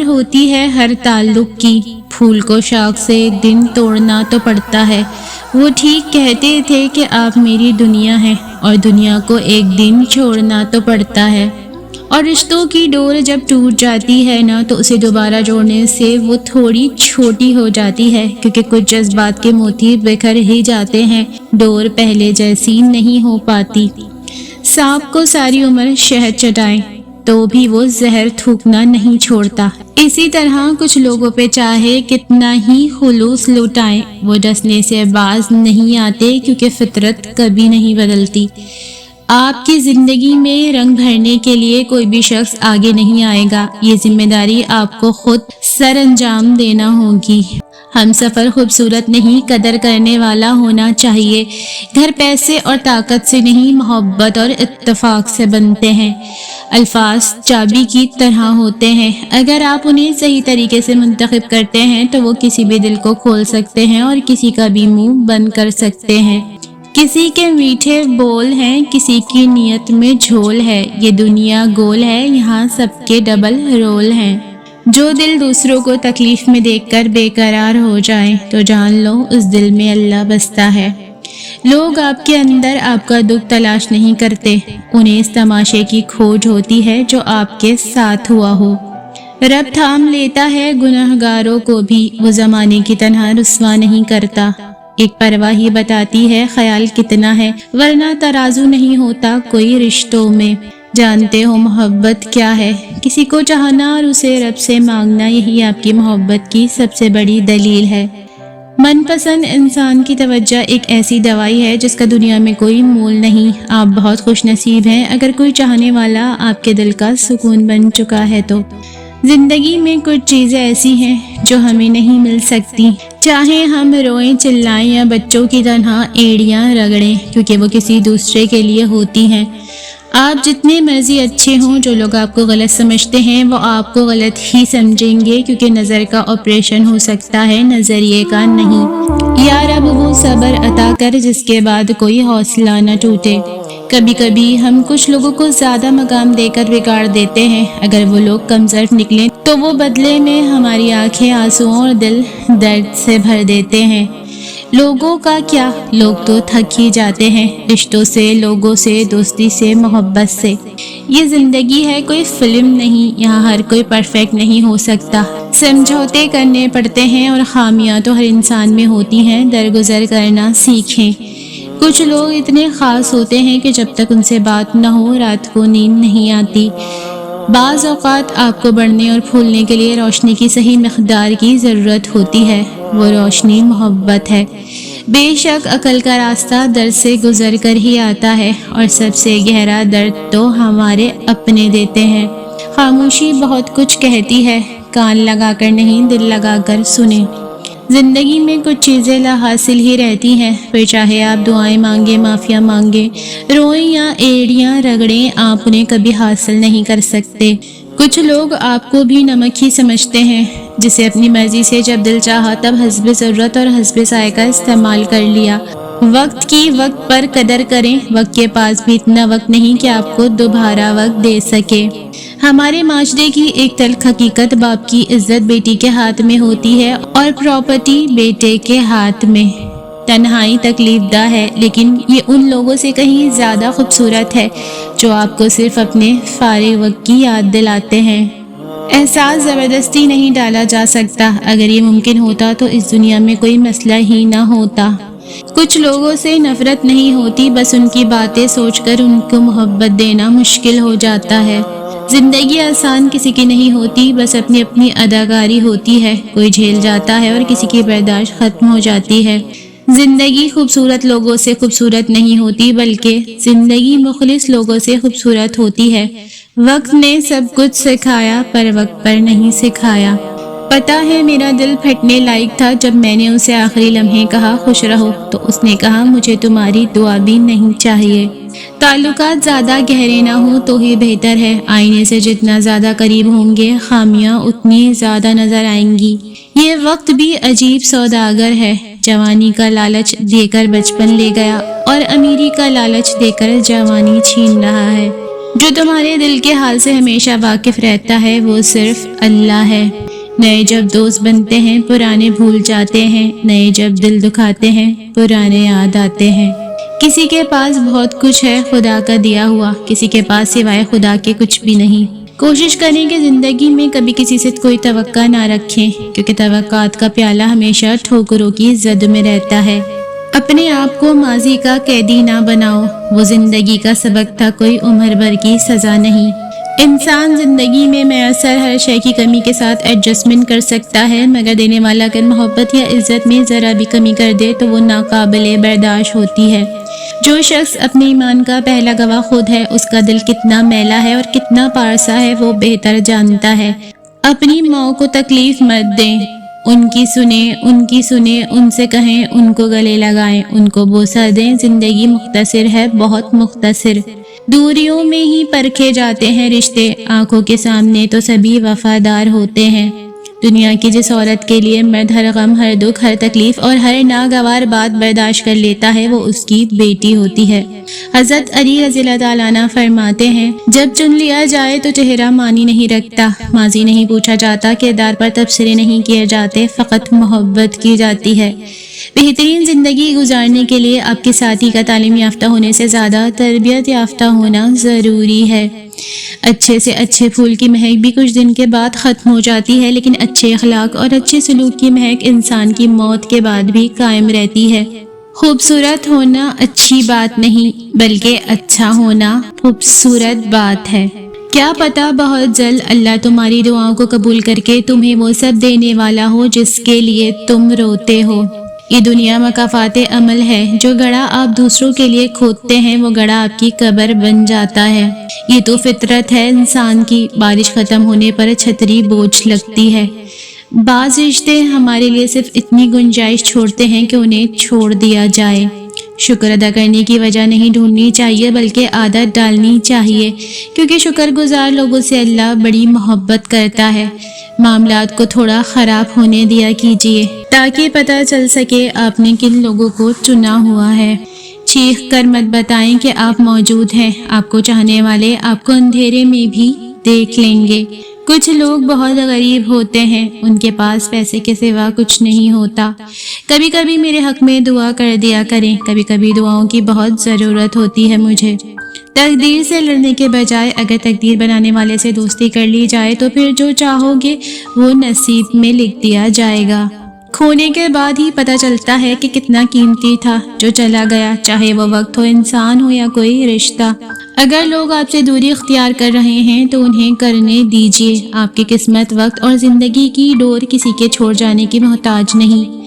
ہوتی ہے ہر تعلق کی، پھول کو شاخ سے ایک دن توڑنا تو پڑتا ہے۔ وہ ٹھیک کہتے تھے کہ آپ میری دنیا ہیں اور دنیا کو ایک دن چھوڑنا تو پڑتا ہے۔ اور رشتوں کی ڈور جب ٹوٹ جاتی ہے نا تو اسے دوبارہ جوڑنے سے وہ تھوڑی چھوٹی ہو جاتی ہے، کیونکہ کچھ جذبات کے موتی بکھر ہی جاتے ہیں، ڈور پہلے جیسی نہیں ہو پاتی۔ سانپ کو ساری عمر شہد چٹائیں تو بھی وہ زہر تھوکنا نہیں چھوڑتا، اسی طرح کچھ لوگوں پہ چاہے کتنا ہی خلوص لوٹائیں وہ ڈسنے سے باز نہیں آتے، کیونکہ فطرت کبھی نہیں بدلتی۔ آپ کی زندگی میں رنگ بھرنے کے لیے کوئی بھی شخص آگے نہیں آئے گا، یہ ذمہ داری آپ کو خود سر انجام دینا ہوگی۔ ہم سفر خوبصورت نہیں، قدر کرنے والا ہونا چاہیے۔ گھر پیسے اور طاقت سے نہیں، محبت اور اتفاق سے بنتے ہیں۔ الفاظ چابی کی طرح ہوتے ہیں، اگر آپ انہیں صحیح طریقے سے منتخب کرتے ہیں تو وہ کسی بھی دل کو کھول سکتے ہیں اور کسی کا بھی منہ بند کر سکتے ہیں۔ کسی کے میٹھے بول ہیں، کسی کی نیت میں جھول ہے، یہ دنیا گول ہے، یہاں سب کے ڈبل رول ہیں۔ جو دل دوسروں کو تکلیف میں دیکھ کر بے قرار ہو جائیں تو جان لو اس دل میں اللہ بستا ہے۔ لوگ آپ کے اندر آپ کا دکھ تلاش نہیں کرتے، انہیں اس تماشے کی کھوج ہوتی ہے جو آپ کے ساتھ ہوا ہو۔ رب تھام لیتا ہے گنہگاروں کو بھی، وہ زمانے کی طرح رسوا نہیں کرتا۔ ایک پرواہ ہی بتاتی ہے خیال کتنا ہے، ورنہ ترازو نہیں ہوتا کوئی رشتوں میں۔ جانتے ہو محبت کیا ہے؟ کسی کو چاہنا اور اسے رب سے مانگنا، یہی آپ کی محبت کی سب سے بڑی دلیل ہے۔ من پسند انسان کی توجہ ایک ایسی دوائی ہے جس کا دنیا میں کوئی مول نہیں۔ آپ بہت خوش نصیب ہیں اگر کوئی چاہنے والا آپ کے دل کا سکون بن چکا ہے تو۔ زندگی میں کچھ چیزیں ایسی ہیں جو ہمیں نہیں مل سکتی، چاہے ہم روئیں چلائیں یا بچوں کی طرح ایڑیاں رگڑیں، کیونکہ وہ کسی دوسرے کے لیے ہوتی ہیں۔ آپ جتنے مرضی اچھے ہوں، جو لوگ آپ کو غلط سمجھتے ہیں وہ آپ کو غلط ہی سمجھیں گے، کیونکہ نظر کا آپریشن ہو سکتا ہے، نظریے کا نہیں۔ یا رب وہ صبر عطا کر جس کے بعد کوئی حوصلہ نہ ٹوٹے۔ کبھی کبھی ہم کچھ لوگوں کو زیادہ مقام دے کر بگاڑ دیتے ہیں، اگر وہ لوگ کمزور نکلیں تو وہ بدلے میں ہماری آنکھیں آنسوؤں اور دل درد سے بھر دیتے ہیں۔ لوگوں کا کیا، لوگ تو تھک ہی جاتے ہیں، رشتوں سے، لوگوں سے، دوستی سے، محبت سے۔ یہ زندگی ہے کوئی فلم نہیں، یہاں ہر کوئی پرفیکٹ نہیں ہو سکتا، سمجھوتے کرنے پڑتے ہیں اور خامیاں تو ہر انسان میں ہوتی ہیں، درگزر کرنا سیکھیں۔ کچھ لوگ اتنے خاص ہوتے ہیں کہ جب تک ان سے بات نہ ہو رات کو نیند نہیں آتی۔ بعض اوقات آپ کو بڑھنے اور پھولنے کے لیے روشنی کی صحیح مقدار کی ضرورت ہوتی ہے، وہ روشنی محبت ہے۔ بے شک عقل کا راستہ درد سے گزر کر ہی آتا ہے، اور سب سے گہرا درد تو ہمارے اپنے دیتے ہیں۔ خاموشی بہت کچھ کہتی ہے، کان لگا کر نہیں دل لگا کر سنیں۔ زندگی میں کچھ چیزیں لا حاصل ہی رہتی ہیں، پھر چاہے آپ دعائیں مانگیں، معافیاں مانگیں، روئیں یا ایڑیاں رگڑیں، آپ انہیں کبھی حاصل نہیں کر سکتے۔ کچھ لوگ آپ کو بھی نمک ہی سمجھتے ہیں، جسے اپنی مرضی سے جب دل چاہا تب حسب ضرورت اور حسب ذائقہ استعمال کر لیا۔ وقت کی وقت پر قدر کریں، وقت کے پاس بھی اتنا وقت نہیں کہ آپ کو دوبارہ وقت دے سکے۔ ہمارے معاشرے کی ایک تلخ حقیقت، باپ کی عزت بیٹی کے ہاتھ میں ہوتی ہے اور پراپرٹی بیٹے کے ہاتھ میں۔ تنہائی تکلیف دہ ہے، لیکن یہ ان لوگوں سے کہیں زیادہ خوبصورت ہے جو آپ کو صرف اپنے فارغ وقت کی یاد دلاتے ہیں۔ احساس زبردستی نہیں ڈالا جا سکتا، اگر یہ ممکن ہوتا تو اس دنیا میں کوئی مسئلہ ہی نہ ہوتا۔ کچھ لوگوں سے نفرت نہیں ہوتی، بس ان کی باتیں سوچ کر ان کو محبت دینا مشکل ہو جاتا ہے۔ زندگی آسان کسی کی نہیں ہوتی، بس اپنی اپنی اداکاری ہوتی ہے، کوئی جھیل جاتا ہے اور کسی کی برداشت ختم ہو جاتی ہے۔ زندگی خوبصورت لوگوں سے خوبصورت نہیں ہوتی، بلکہ زندگی مخلص لوگوں سے خوبصورت ہوتی ہے۔ وقت نے سب کچھ سکھایا پر وقت پر نہیں سکھایا۔ پتہ ہے میرا دل پھٹنے لائق تھا جب میں نے اسے آخری لمحے کہا خوش رہو، تو اس نے کہا مجھے تمہاری دعا بھی نہیں چاہیے۔ تعلقات زیادہ گہرے نہ ہوں تو ہی بہتر ہے، آئینے سے جتنا زیادہ قریب ہوں گے خامیاں اتنی زیادہ نظر آئیں گی۔ یہ وقت بھی عجیب سوداگر ہے، جوانی کا لالچ دے کر بچپن لے گیا اور امیری کا لالچ دے کر جوانی چھین رہا ہے۔ جو تمہارے دل کے حال سے ہمیشہ واقف رہتا ہے وہ صرف اللہ ہے۔ نئے جب دوست بنتے ہیں پرانے بھول جاتے ہیں، نئے جب دل دکھاتے ہیں پرانے یاد آتے ہیں۔ کسی کے پاس بہت کچھ ہے خدا کا دیا ہوا، کسی کے پاس سوائے خدا کے کچھ بھی نہیں۔ کوشش کریں کہ زندگی میں کبھی کسی سے کوئی توقع نہ رکھیں، کیونکہ توقعات کا پیالہ ہمیشہ ٹھوکروں کی زد میں رہتا ہے۔ اپنے آپ کو ماضی کا قیدی نہ بناؤ، وہ زندگی کا سبق تھا، کوئی عمر بھر کی سزا نہیں۔ انسان زندگی میں میسر ہر شے کی کمی کے ساتھ ایڈجسٹمنٹ کر سکتا ہے، مگر دینے والا اگر محبت یا عزت میں ذرا بھی کمی کر دے تو وہ ناقابل برداشت ہوتی ہے۔ جو شخص اپنے ایمان کا پہلا گواہ خود ہے، اس کا دل کتنا میلا ہے اور کتنا پارسا ہے وہ بہتر جانتا ہے۔ اپنی ماں کو تکلیف مت دیں، ان کی سنیں، ان سے کہیں، ان کو گلے لگائیں، ان کو بوسہ دیں۔ زندگی مختصر ہے، بہت مختصر۔ دوریوں میں ہی پرکھے جاتے ہیں رشتے، آنکھوں کے سامنے تو سبھی وفادار ہوتے ہیں۔ دنیا کی جس عورت کے لیے مرد ہر غم، ہر دکھ، ہر تکلیف اور ہر ناگوار بات برداشت کر لیتا ہے وہ اس کی بیٹی ہوتی ہے۔ حضرت علی رضی اللہ تعالیٰ عنہ فرماتے ہیں، جب چن لیا جائے تو چہرہ معنی نہیں رکھتا، ماضی نہیں پوچھا جاتا، کردار پر تبصرے نہیں کیے جاتے، فقط محبت کی جاتی ہے۔ بہترین زندگی گزارنے کے لیے آپ کے ساتھی کا تعلیم یافتہ ہونے سے زیادہ تربیت یافتہ ہونا ضروری ہے۔ اچھے سے اچھے پھول کی مہک بھی کچھ دن کے بعد ختم ہو جاتی ہے، لیکن اچھے اخلاق اور اچھے سلوک کی مہک انسان کی موت کے بعد بھی قائم رہتی ہے۔ خوبصورت ہونا اچھی بات نہیں، بلکہ اچھا ہونا خوبصورت بات ہے۔ کیا پتہ بہت جلد اللہ تمہاری دعاؤں کو قبول کر کے تمہیں وہ سب دینے والا ہو جس کے لیے تم روتے ہو۔ یہ دنیا مکافات عمل ہے، جو گڑھا آپ دوسروں کے لیے کھودتے ہیں وہ گڑھا آپ کی قبر بن جاتا ہے۔ یہ تو فطرت ہے انسان کی، بارش ختم ہونے پر چھتری بوجھ لگتی ہے۔ بعض رشتے ہمارے لیے صرف اتنی گنجائش چھوڑتے ہیں کہ انہیں چھوڑ دیا جائے۔ شکر ادا کرنے کی وجہ نہیں ڈھونڈنی چاہیے بلکہ عادت ڈالنی چاہیے، کیونکہ شکر گزار لوگوں سے اللہ بڑی محبت کرتا ہے۔ معاملات کو تھوڑا خراب ہونے دیا کیجیے تاکہ پتہ چل سکے آپ نے کن لوگوں کو چنا ہوا ہے۔ چیخ کر مت بتائیں کہ آپ موجود ہیں، آپ کو چاہنے والے آپ کو اندھیرے میں بھی دیکھ لیں گے۔ کچھ لوگ بہت غریب ہوتے ہیں، ان کے پاس پیسے کے سوا کچھ نہیں ہوتا۔ کبھی کبھی میرے حق میں دعا کر دیا کریں، کبھی کبھی دعاؤں کی بہت ضرورت ہوتی ہے مجھے۔ تقدیر سے لڑنے کے بجائے اگر تقدیر بنانے والے سے دوستی کر لی جائے تو پھر جو چاہو گے وہ نصیب میں لکھ دیا جائے گا۔ کھونے کے بعد ہی پتہ چلتا ہے کہ کتنا قیمتی تھا جو چلا گیا، چاہے وہ وقت ہو، انسان ہو یا کوئی رشتہ۔ اگر لوگ آپ سے دوری اختیار کر رہے ہیں تو انہیں کرنے دیجیے۔ آپ کی قسمت، وقت اور زندگی کی ڈور کسی کے چھوڑ جانے کی محتاج نہیں۔